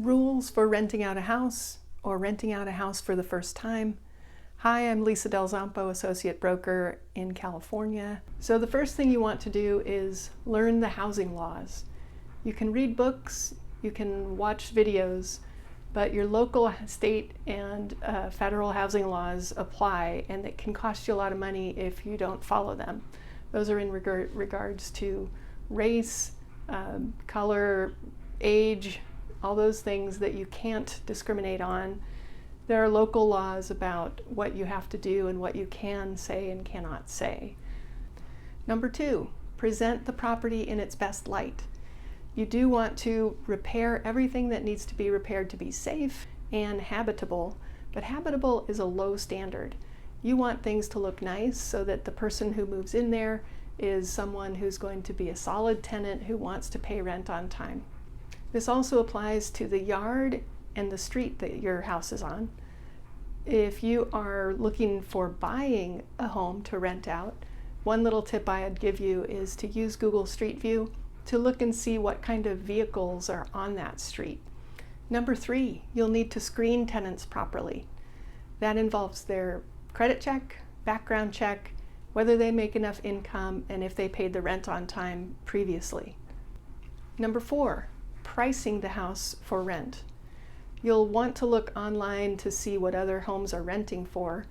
Rules for renting out a house or renting out a house for the first time. Hi, I'm Lisa Del Zampo, Associate Broker in California. So the first thing you want to do is learn the housing laws. You can read books, you can watch videos, but your local, state, and federal housing laws apply, and it can cost you a lot of money if you don't follow them. Those are in regards to race, color, age, all those things that you can't discriminate on. There are local laws about what you have to do and what you can say and cannot say. Number 2, present the property in its best light. You do want to repair everything that needs to be repaired to be safe and habitable, but habitable is a low standard. You want things to look nice so that the person who moves in there is someone who's going to be a solid tenant who wants to pay rent on time. This also applies to the yard and the street that your house is on. If you are looking for buying a home to rent out, one little tip I'd give you is to use Google Street View to look and see what kind of vehicles are on that street. Number 3, you'll need to screen tenants properly. That involves their credit check, background check, whether they make enough income, and if they paid the rent on time previously. Number 4, pricing the house for rent. You'll want to look online to see what other homes are renting for.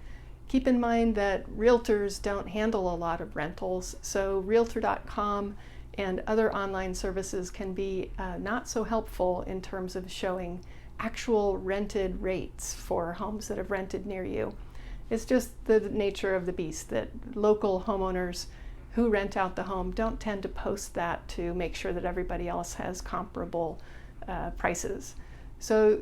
Keep in mind that realtors don't handle a lot of rentals, so realtor.com and other online services can be not so helpful in terms of showing actual rented rates for homes that have rented near you. It's just the nature of the beast that local homeowners who rent out the home don't tend to post that to make sure that everybody else has comparable prices. So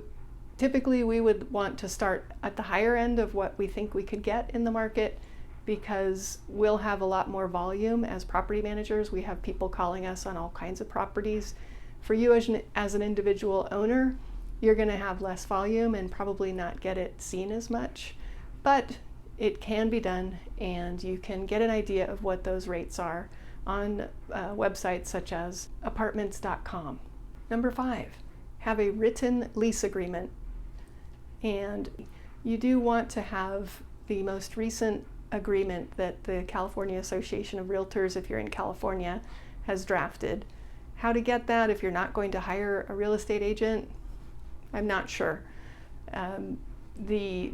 typically we would want to start at the higher end of what we think we could get in the market, because we'll have a lot more volume as property managers. We have people calling us on all kinds of properties. For you as an individual owner, you're going to have less volume and probably not get it seen as much, but it can be done, and you can get an idea of what those rates are on websites such as apartments.com. Number 5, have a written lease agreement. And you do want to have the most recent agreement that the California Association of Realtors, if you're in California, has drafted. How to get that if you're not going to hire a real estate agent, I'm not sure. The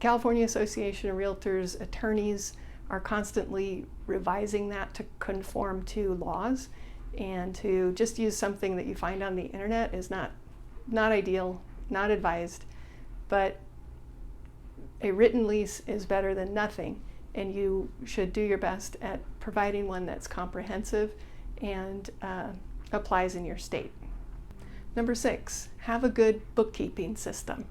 California Association of Realtors attorneys are constantly revising that to conform to laws, and to just use something that you find on the internet is not ideal, not advised, but a written lease is better than nothing, and you should do your best at providing one that's comprehensive and applies in your state. Number 6, have a good bookkeeping system.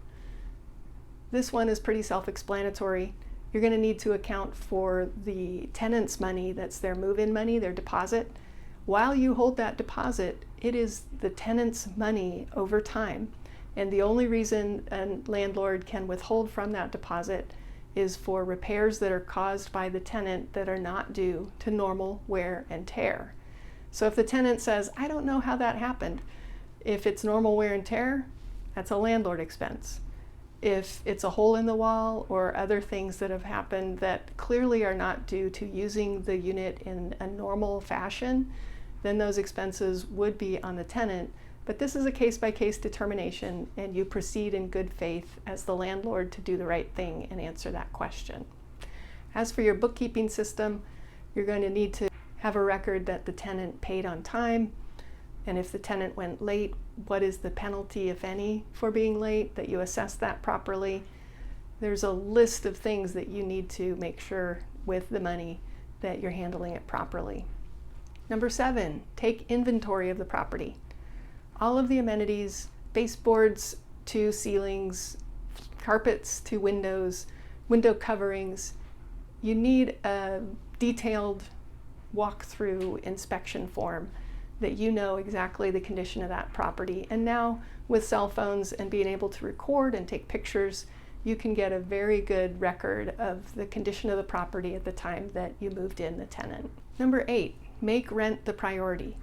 This one is pretty self-explanatory. You're going to need to account for the tenant's money, that's their move-in money, their deposit. While you hold that deposit, it is the tenant's money over time. And the only reason a landlord can withhold from that deposit is for repairs that are caused by the tenant that are not due to normal wear and tear. So if the tenant says, I don't know how that happened, if it's normal wear and tear, that's a landlord expense. If it's a hole in the wall or other things that have happened that clearly are not due to using the unit in a normal fashion, then those expenses would be on the tenant. But this is a case-by-case determination, and you proceed in good faith as the landlord to do the right thing and answer that question. As for your bookkeeping system, you're going to need to have a record that the tenant paid on time, and if the tenant went late, what is the penalty, if any, for being late, that you assess that properly. There's a list of things that you need to make sure with the money that you're handling it properly. Number 7, take inventory of the property. All of the amenities, baseboards to ceilings, carpets to windows, window coverings, you need a detailed walkthrough inspection form that you know exactly the condition of that property. And now with cell phones and being able to record and take pictures, you can get a very good record of the condition of the property at the time that you moved in the tenant. Number 8, make rent the priority.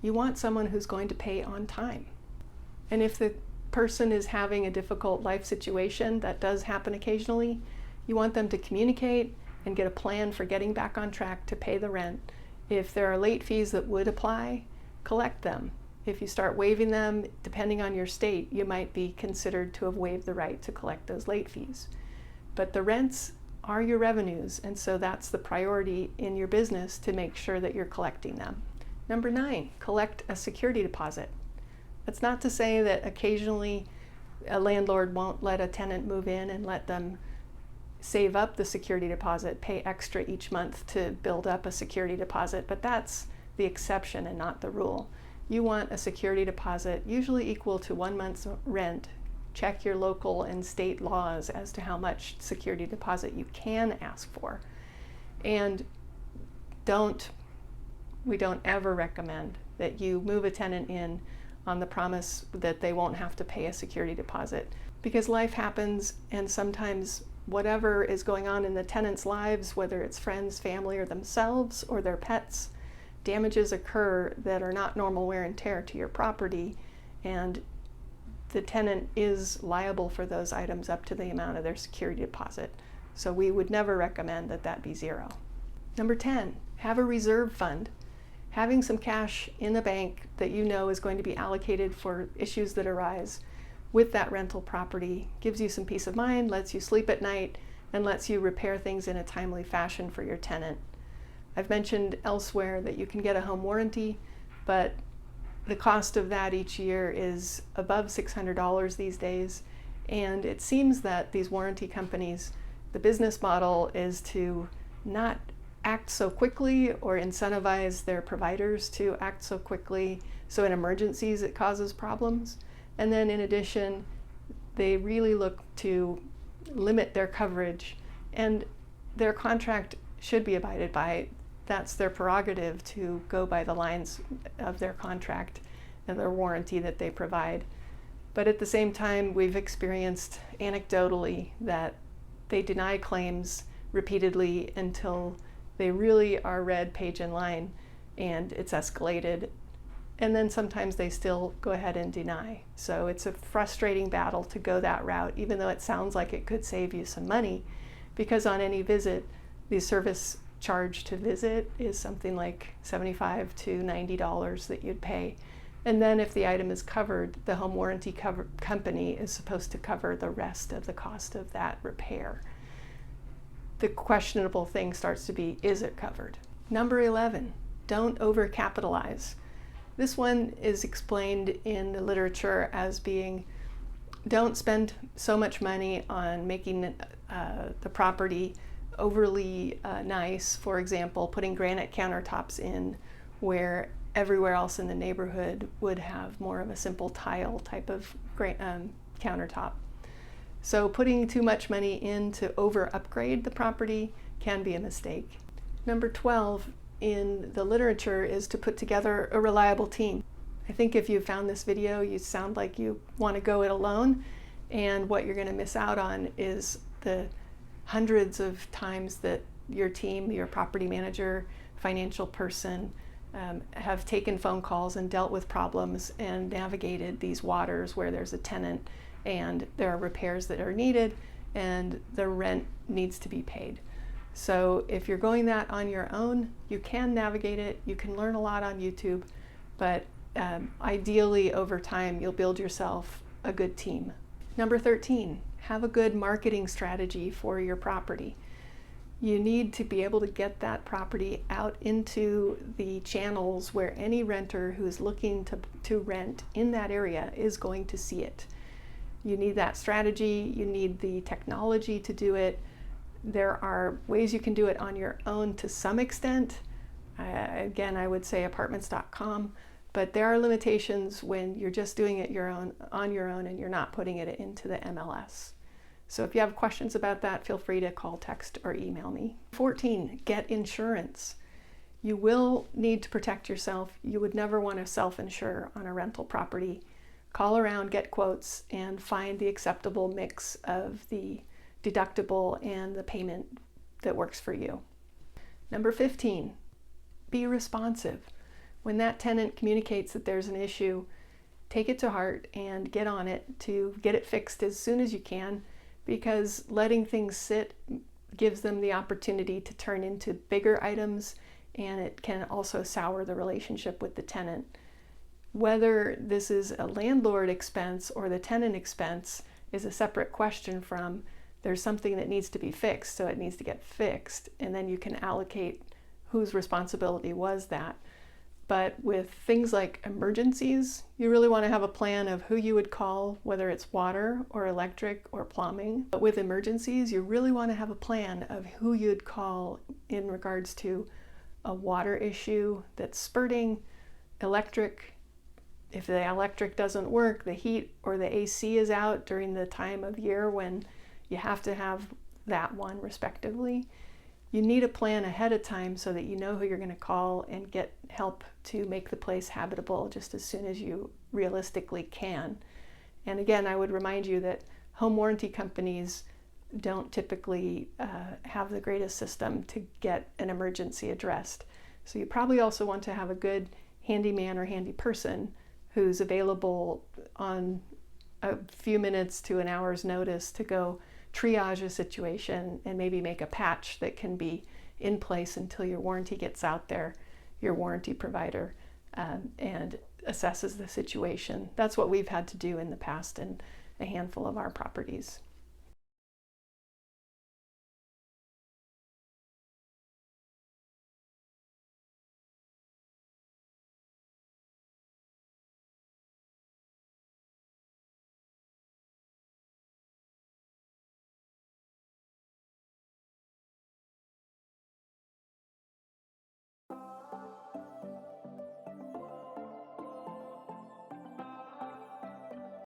You want someone who's going to pay on time. And if the person is having a difficult life situation, that does happen occasionally, you want them to communicate and get a plan for getting back on track to pay the rent. If there are late fees that would apply, collect them. If you start waiving them, depending on your state, you might be considered to have waived the right to collect those late fees. But the rents are your revenues, and so that's the priority in your business, to make sure that you're collecting them. Number 9, collect a security deposit. That's not to say that occasionally a landlord won't let a tenant move in and let them save up the security deposit, pay extra each month to build up a security deposit, but that's the exception and not the rule. You want a security deposit usually equal to 1 month's rent. Check your local and state laws as to how much security deposit you can ask for. And we don't ever recommend that you move a tenant in on the promise that they won't have to pay a security deposit, because life happens, and sometimes whatever is going on in the tenants' lives, whether it's friends, family, or themselves, or their pets, damages occur that are not normal wear and tear to your property, and the tenant is liable for those items up to the amount of their security deposit. So we would never recommend that that be 0. Number 10, have a reserve fund. Having some cash in the bank that you know is going to be allocated for issues that arise with that rental property gives you some peace of mind, lets you sleep at night, and lets you repair things in a timely fashion for your tenant. I've mentioned elsewhere that you can get a home warranty, but the cost of that each year is above $600 these days, and it seems that these warranty companies, the business model is to not act so quickly or incentivize their providers to act so quickly, so in emergencies it causes problems. And then in addition, they really look to limit their coverage, and their contract should be abided by. That's their prerogative to go by the lines of their contract and their warranty that they provide. But at the same time, we've experienced anecdotally that they deny claims repeatedly until they really are read page and line and it's escalated. And then sometimes they still go ahead and deny. So it's a frustrating battle to go that route, even though it sounds like it could save you some money, because on any visit, the service charge to visit is something like $75 to $90 that you'd pay. And then if the item is covered, the home warranty company is supposed to cover the rest of the cost of that repair. The questionable thing starts to be, is it covered? Number 11, don't overcapitalize. This one is explained in the literature as being, don't spend so much money on making the property overly nice. For example, putting granite countertops in where everywhere else in the neighborhood would have more of a simple tile type of countertop. So putting too much money in to over upgrade the property can be a mistake. Number 12 in the literature is to put together a reliable team. I think if you found this video, you sound like you want to go it alone, and what you're going to miss out on is the hundreds of times that your team, your property manager, financial person, have taken phone calls and dealt with problems and navigated these waters where there's a tenant and there are repairs that are needed and the rent needs to be paid. So if you're going that on your own, you can navigate it, you can learn a lot on YouTube, but ideally over time you'll build yourself a good team. Number 13, have a good marketing strategy for your property. You need to be able to get that property out into the channels where any renter who's looking to rent in that area is going to see it. You need that strategy, you need the technology to do it. There are ways you can do it on your own to some extent. Again, I would say apartments.com, but there are limitations when you're just doing it on your own and you're not putting it into the MLS. So if you have questions about that, feel free to call, text, or email me. 14, get insurance. You will need to protect yourself. You would never want to self-insure on a rental property. Call around, get quotes, and find the acceptable mix of the deductible and the payment that works for you. Number 15, be responsive. When that tenant communicates that there's an issue, take it to heart and get on it to get it fixed as soon as you can, because letting things sit gives them the opportunity to turn into bigger items, and it can also sour the relationship with the tenant. Whether this is a landlord expense or the tenant expense is a separate question from there's something that needs to be fixed, so it needs to get fixed, and then you can allocate whose responsibility was that. But with things like emergencies, you really want to have a plan of who you would call, whether it's water or electric or plumbing. But with emergencies, you really want to have a plan of who you'd call in regards to a water issue that's spurting, electric. If the electric doesn't work, the heat or the AC is out during the time of year when you have to have that one respectively. You need a plan ahead of time so that you know who you're going to call and get help to make the place habitable just as soon as you realistically can. And again, I would remind you that home warranty companies don't typically have the greatest system to get an emergency addressed. So you probably also want to have a good handyman or handy person who's available on a few minutes to an hour's notice to go triage a situation and maybe make a patch that can be in place until your warranty gets out there, your warranty provider, and assesses the situation. That's what we've had to do in the past in a handful of our properties.